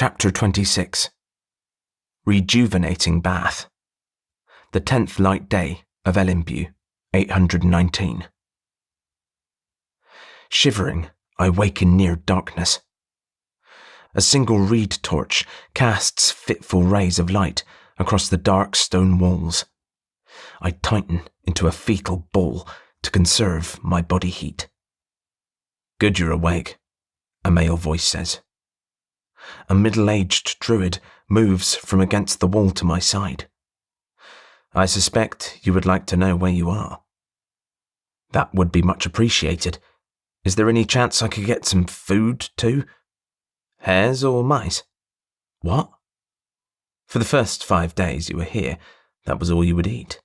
Chapter 26. Rejuvenating Bath. The 10th light day of Elimbu, 819. Shivering, I wake in near darkness. A single reed torch casts fitful rays of light across the dark stone walls. I tighten into a fetal ball to conserve my body heat. "Good you're awake," a male voice says. A middle-aged Druid moves from against the wall to my side. "I suspect you would like to know where you are." "That would be much appreciated. Is there any chance I could get some food too? Hares or mice?" "What?" "For the first 5 days you were here, that was all you would eat."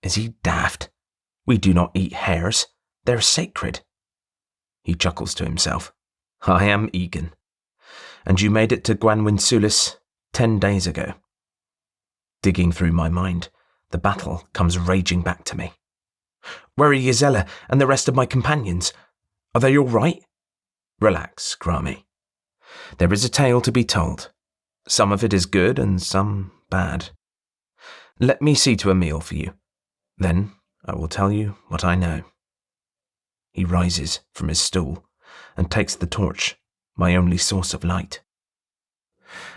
"Is he daft? We do not eat hares. They're sacred." He chuckles to himself. "I am Egan. And you made it to Gwanwynsulis 10 days ago." Digging through my mind, the battle comes raging back to me. "Where are Ysella and the rest of my companions? Are they all right?" "Relax, Grami. There is a tale to be told. Some of it is good and some bad. Let me see to a meal for you. Then I will tell you what I know." He rises from his stool and takes the torch, my only source of light.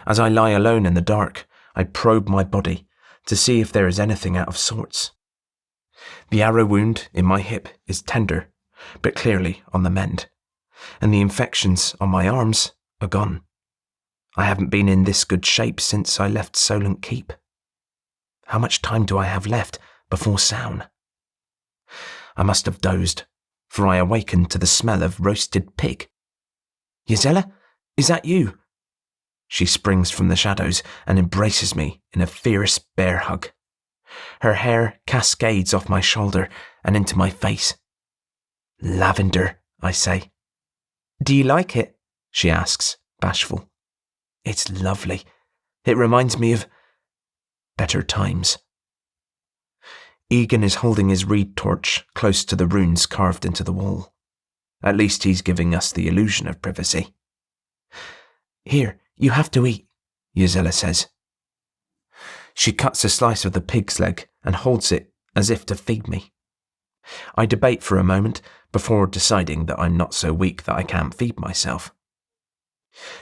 As I lie alone in the dark, I probe my body to see if there is anything out of sorts. The arrow wound in my hip is tender, but clearly on the mend, and the infections on my arms are gone. I haven't been in this good shape since I left Solent Keep. How much time do I have left before Sown? I must have dozed, for I awakened to the smell of roasted pig. "Ysella, is that you?" She springs from the shadows and embraces me in a fierce bear hug. Her hair cascades off my shoulder and into my face. "Lavender," I say. "Do you like it?" she asks, bashful. "It's lovely. It reminds me of better times." Egan is holding his reed torch close to the runes carved into the wall. At least he's giving us the illusion of privacy. "Here, you have to eat," Ysella says. She cuts a slice of the pig's leg and holds it as if to feed me. I debate for a moment before deciding that I'm not so weak that I can't feed myself.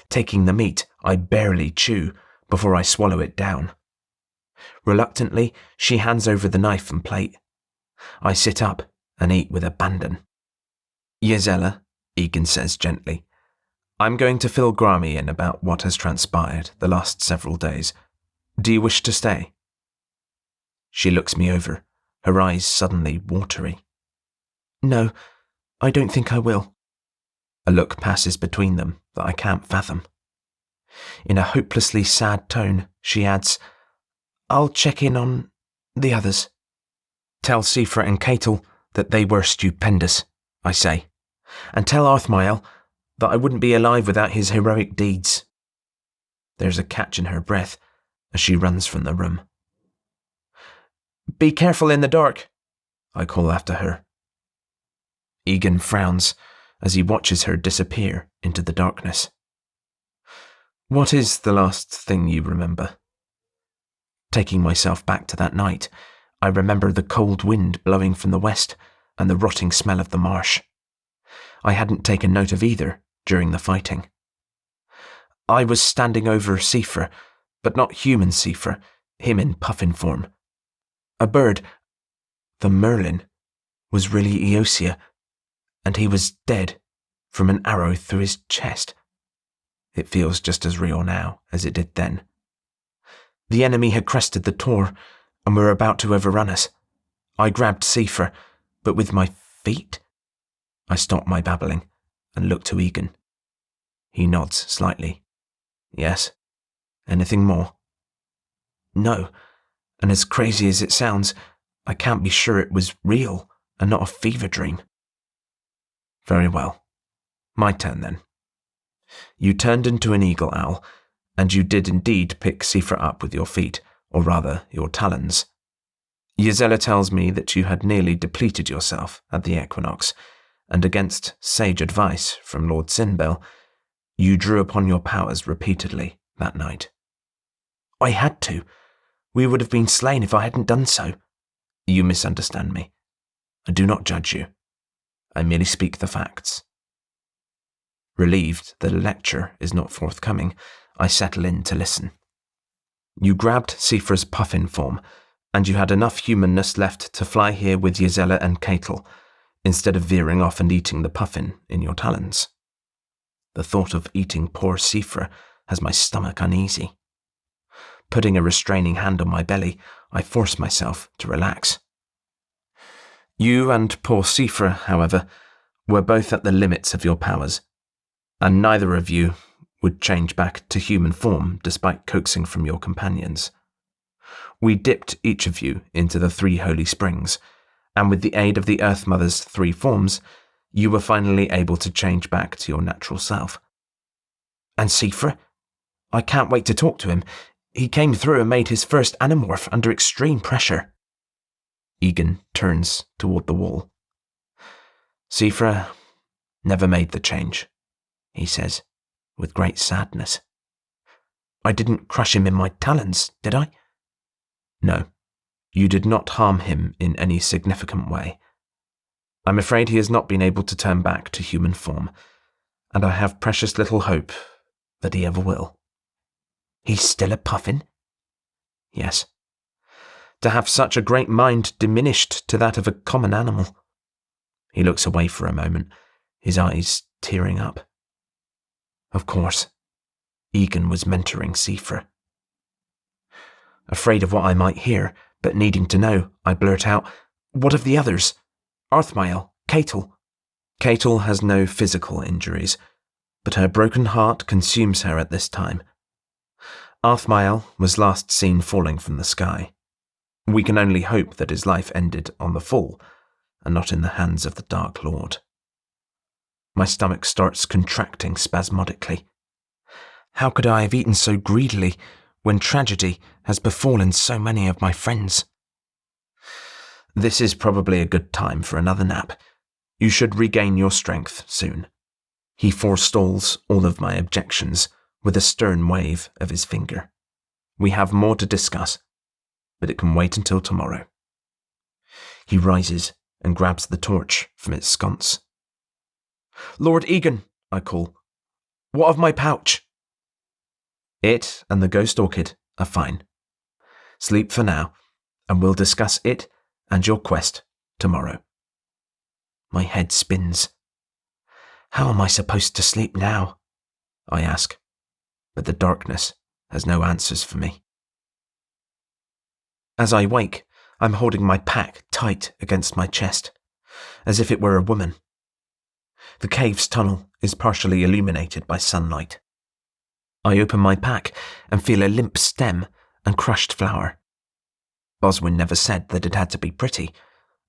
Taking the meat, I barely chew before I swallow it down. Reluctantly, she hands over the knife and plate. I sit up and eat with abandon. "Ysella," Egan says gently, "I'm going to fill Grami in about what has transpired the last several days. Do you wish to stay?" She looks me over, her eyes suddenly watery. "No, I don't think I will." A look passes between them that I can't fathom. In a hopelessly sad tone, she adds, "I'll check in on the others." "Tell Sifra and Catel that they were stupendous," I say, "and tell Arthmael that I wouldn't be alive without his heroic deeds." There's a catch in her breath as she runs from the room. "Be careful in the dark," I call after her. Egan frowns as he watches her disappear into the darkness. "What is the last thing you remember?" Taking myself back to that night, I remember the cold wind blowing from the west and the rotting smell of the marsh. I hadn't taken note of either during the fighting. I was standing over Sifra, but not human Sifra, him in puffin form. A bird, the merlin, was really Eosia, and he was dead from an arrow through his chest. It feels just as real now as it did then. The enemy had crested the tor and were about to overrun us. I grabbed Sifra, but with my feet? I stopped my babbling and looked to Egan. He nods slightly. "Yes? Anything more?" "No, and as crazy as it sounds, I can't be sure it was real and not a fever dream." "Very well. My turn then. You turned into an eagle owl, and you did indeed pick Sifra up with your feet, or rather your talons. Ysella tells me that you had nearly depleted yourself at the equinox, and against sage advice from Lord Sinbel, You drew upon your powers repeatedly that night. I had to. We would have been slain if I hadn't done so. You misunderstand me. I do not judge you. I merely speak the facts. Relieved that a lecture is not forthcoming, I settle in to listen. You grabbed Sifra's puffin form, and you had enough humanness left to fly here with Ysella and Catel, instead of veering off and eating the puffin in your talons. The thought of eating poor Sifra has my stomach uneasy. Putting a restraining hand on my belly, I force myself to relax. You and poor Sifra, however, were both at the limits of your powers, and neither of you would change back to human form despite coaxing from your companions. We dipped each of you into the 3 holy springs, and with the aid of the Earth Mother's 3 forms, you were finally able to change back to your natural self. And Sifra? I can't wait to talk to him. He came through and made his first animorph under extreme pressure. Egan turns toward the wall. Sifra never made the change, he says, with great sadness. I didn't crush him in my talons, did I? No, you did not harm him in any significant way. I'm afraid he has not been able to turn back to human form, and I have precious little hope that he ever will. He's still a puffin? Yes. To have such a great mind diminished to that of a common animal. He looks away for a moment, his eyes tearing up. Of course, Egan was mentoring Sifra. Afraid of what I might hear, but needing to know, I blurt out, What of the others? Arthmael, Catel. Catel has no physical injuries, but her broken heart consumes her at this time. Arthmael was last seen falling from the sky. We can only hope that his life ended on the fall, and not in the hands of the Dark Lord. My stomach starts contracting spasmodically. How could I have eaten so greedily when tragedy has befallen so many of my friends? This is probably a good time for another nap. You should regain your strength soon. He forestalls all of my objections with a stern wave of his finger. We have more to discuss, but it can wait until tomorrow. He rises and grabs the torch from its sconce. Lord Egan, I call. What of my pouch? It and the ghost orchid are fine. Sleep for now, and we'll discuss it and your quest tomorrow. My head spins. How am I supposed to sleep now? I ask, but the darkness has no answers for me. As I wake, I'm holding my pack tight against my chest, as if it were a woman. The cave's tunnel is partially illuminated by sunlight. I open my pack and feel a limp stem and crushed flower. Boswin never said that it had to be pretty,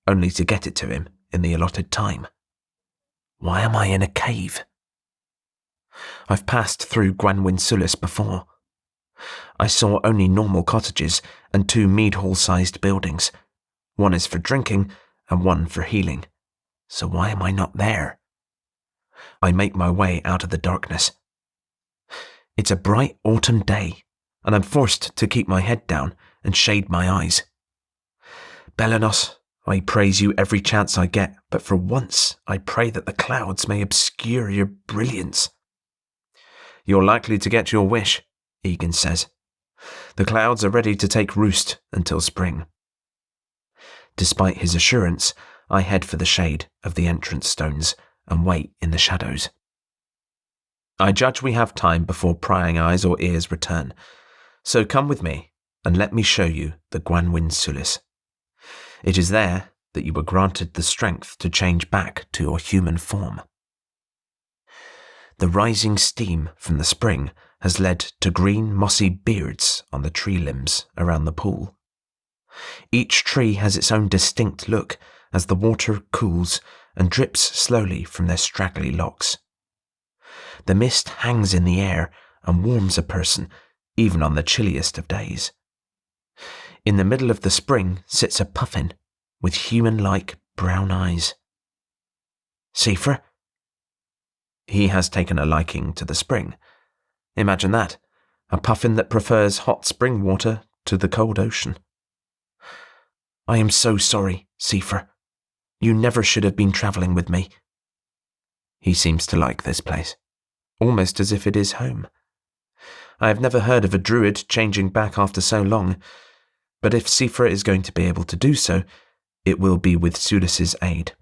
only to get it to him in the allotted time. Why am I in a cave? I've passed through Gwanwyn Sulis before. I saw only normal cottages and 2 mead hall-sized buildings. One is for drinking and one for healing. So why am I not there? I make my way out of the darkness. It's a bright autumn day, and I'm forced to keep my head down and shade my eyes. Belenos, I praise you every chance I get, but for once I pray that the clouds may obscure your brilliance. You're likely to get your wish, Egan says. The clouds are ready to take roost until spring. Despite his assurance, I head for the shade of the entrance stones and wait in the shadows. I judge we have time before prying eyes or ears return, so come with me and let me show you the Gwanwyn Sulis. It is there that you were granted the strength to change back to your human form. The rising steam from the spring has led to green mossy beards on the tree limbs around the pool. Each tree has its own distinct look as the water cools and drips slowly from their straggly locks. The mist hangs in the air and warms a person even on the chilliest of days. In the middle of the spring sits a puffin with human-like brown eyes. Sifra? He has taken a liking to the spring. Imagine that, a puffin that prefers hot spring water to the cold ocean. I am so sorry, Seifer. You never should have been travelling with me. He seems to like this place, almost as if it is home. I have never heard of a druid changing back after so long, but if Seifer is going to be able to do so, it will be with Sulis's aid.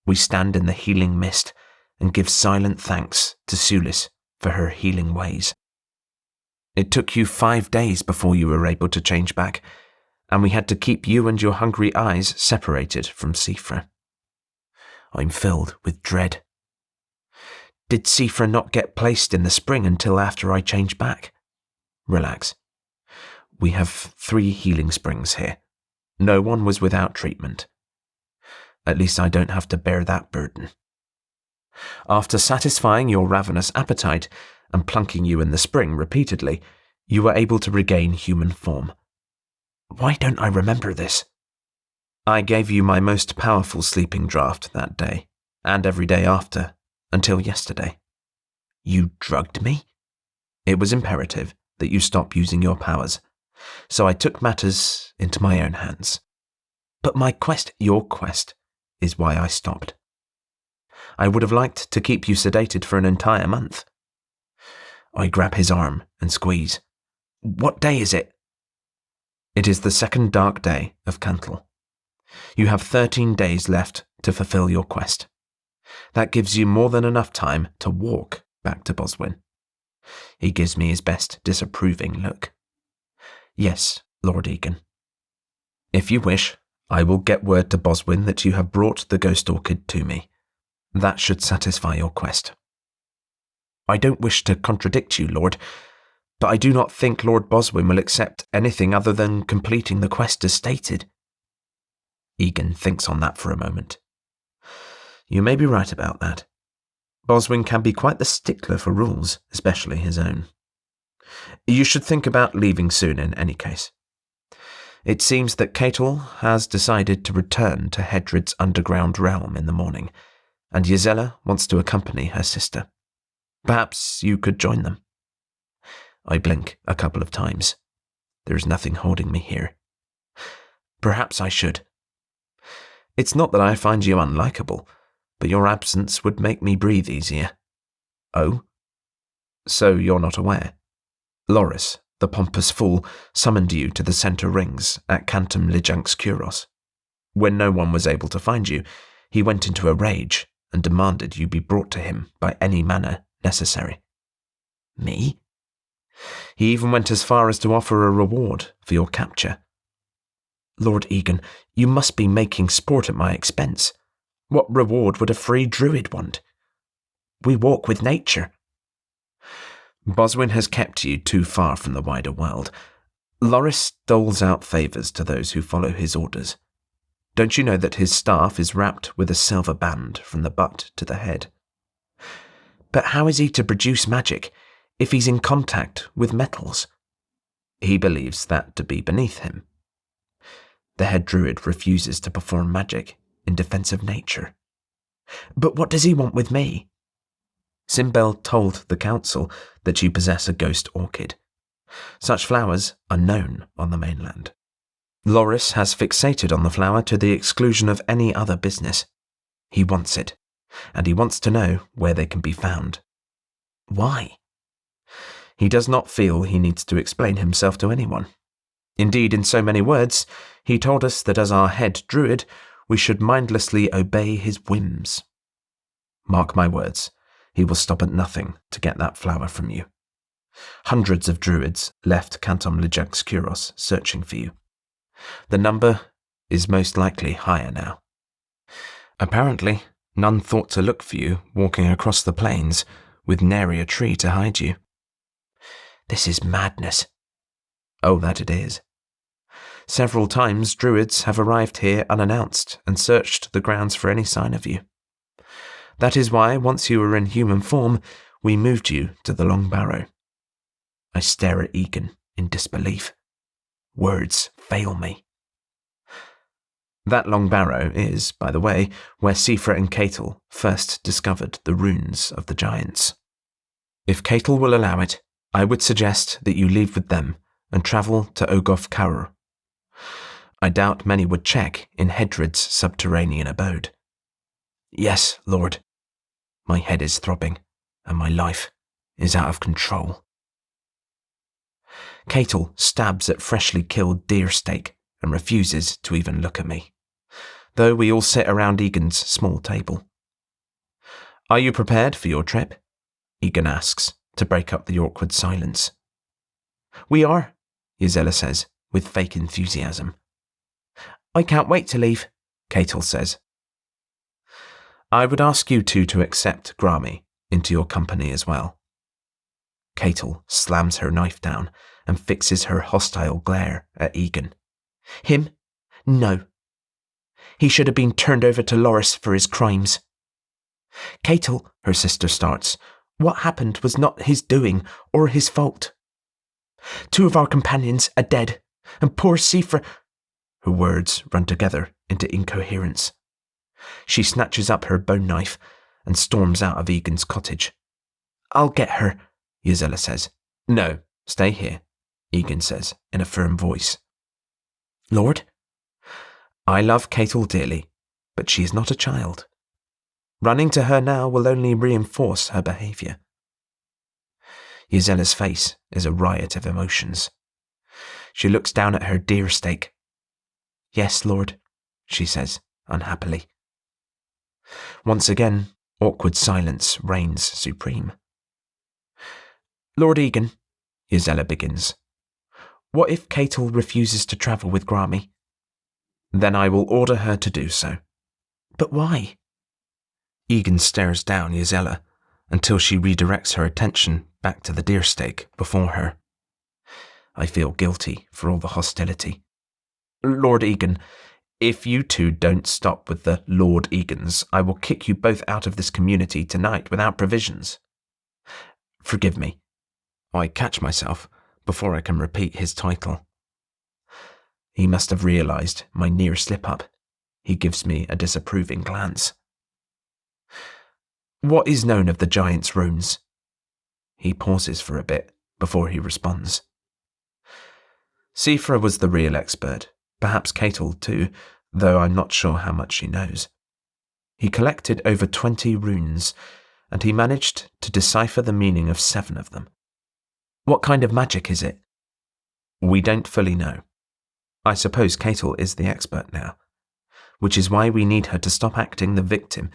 We stand in the healing mist and give silent thanks to Sulis for her healing ways. It took you 5 days before you were able to change back, and we had to keep you and your hungry eyes separated from Seifer. I'm filled with dread. Did Seifer not get placed in the spring until after I changed back? Relax. We have 3 healing springs here. No one was without treatment. At least I don't have to bear that burden. After satisfying your ravenous appetite and plunking you in the spring repeatedly, you were able to regain human form. Why don't I remember this? I gave you my most powerful sleeping draught that day, and every day after, until yesterday. You drugged me? It was imperative that you stop using your powers, so I took matters into my own hands. But your quest, is why I stopped. I would have liked to keep you sedated for an entire month. I grab his arm and squeeze. What day is it? It is the 2nd dark day of Cantal. You have 13 days left to fulfill your quest. That gives you more than enough time to walk back to Boswin. He gives me his best disapproving look. Yes, Lord Egan. If you wish, I will get word to Boswin that you have brought the ghost orchid to me. That should satisfy your quest. I don't wish to contradict you, Lord, but I do not think Lord Boswin will accept anything other than completing the quest as stated. Egan thinks on that for a moment. You may be right about that. Boswin can be quite the stickler for rules, especially his own. You should think about leaving soon in any case. It seems that Catel has decided to return to Hedrid's underground realm in the morning, and Gisela wants to accompany her sister. Perhaps you could join them. I blink a couple of times. There is nothing holding me here. Perhaps I should. It's not that I find you unlikable, but your absence would make me breathe easier. Oh? So you're not aware? Loris, the pompous fool, summoned you to the centre rings at Cantum Lijunc's Kuros. When no one was able to find you, he went into a rage and demanded you be brought to him by any manner necessary. Me? He even went as far as to offer a reward for your capture. Lord Egan, you must be making sport at my expense. What reward would a free druid want? We walk with nature. Boswin has kept you too far from the wider world. Loris doles out favours to those who follow his orders. Don't you know that his staff is wrapped with a silver band from the butt to the head? But how is he to produce magic if he's in contact with metals? He believes that to be beneath him. The head druid refuses to perform magic in defence of nature. But what does he want with me? Simbel told the council that you possess a ghost orchid. Such flowers are known on the mainland. Loris has fixated on the flower to the exclusion of any other business. He wants it, and he wants to know where they can be found. Why? He does not feel he needs to explain himself to anyone. Indeed, in so many words, he told us that as our head druid, we should mindlessly obey his whims. Mark my words, he will stop at nothing to get that flower from you. Hundreds of druids left Cantum Lijunc's Kuros searching for you. The number is most likely higher now. Apparently, none thought to look for you walking across the plains with nary a tree to hide you. This is madness. Oh, that it is. Several times druids have arrived here unannounced and searched the grounds for any sign of you. That is why, once you were in human form, we moved you to the Long Barrow. I stare at Egan in disbelief. Words fail me. That long barrow is, by the way, where Sifra and Catel first discovered the runes of the giants. If Catel will allow it, I would suggest that you leave with them and travel to Ogof Kaur. I doubt many would check in Hedred's subterranean abode. Yes, Lord. My head is throbbing, and my life is out of control. Catel stabs at freshly killed deer steak and refuses to even look at me, though we all sit around Egan's small table. Are you prepared for your trip? Egan asks, to break up the awkward silence. We are, Gisela says, with fake enthusiasm. I can't wait to leave, Catel says. I would ask you two to accept Grami into your company as well. Catel slams her knife down and fixes her hostile glare at Egan. Him? No. He should have been turned over to Loris for his crimes. Catel, her sister starts, what happened was not his doing or his fault. 2 of our companions are dead, and poor Sifra... Her words run together into incoherence. She snatches up her bone knife and storms out of Egan's cottage. I'll get her, Gisela says. No, stay here, Egan says in a firm voice. Lord? I love Catel dearly, but she is not a child. Running to her now will only reinforce her behaviour. Gisela's face is a riot of emotions. She looks down at her deer steak. Yes, Lord, she says, unhappily. Once again, awkward silence reigns supreme. Lord Egan, Gisela begins, what if Catel refuses to travel with Grami? Then I will order her to do so. But why? Egan stares down Gisela until she redirects her attention back to the deer steak before her. I feel guilty for all the hostility. Lord Egan, if you two don't stop with the Lord Egans, I will kick you both out of this community tonight without provisions. Forgive me. I catch myself before I can repeat his title. He must have realised my near slip-up. He gives me a disapproving glance. What is known of the giant's runes? He pauses for a bit before he responds. Sifra was the real expert, perhaps Catel too, though I'm not sure how much she knows. He collected over 20 runes, and he managed to decipher the meaning of 7 of them. What kind of magic is it? We don't fully know. I suppose Catel is the expert now, which is why we need her to stop acting the victim,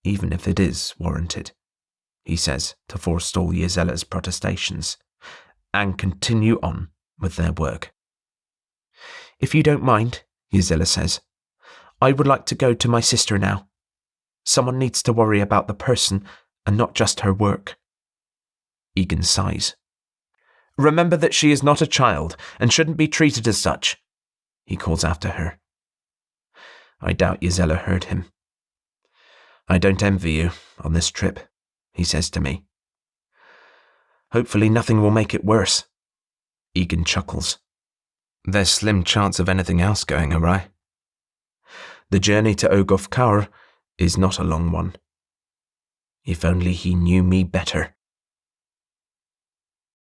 even if it is warranted, he says to forestall Gisela's protestations, and continue on with their work. If you don't mind, Gisela says, I would like to go to my sister now. Someone needs to worry about the person and not just her work. Egan sighs. Remember that she is not a child and shouldn't be treated as such, he calls after her. I doubt Gisela heard him. I don't envy you on this trip, he says to me. Hopefully nothing will make it worse. Egan chuckles. There's slim chance of anything else going awry. The journey to Ogof Kaur is not a long one. If only he knew me better.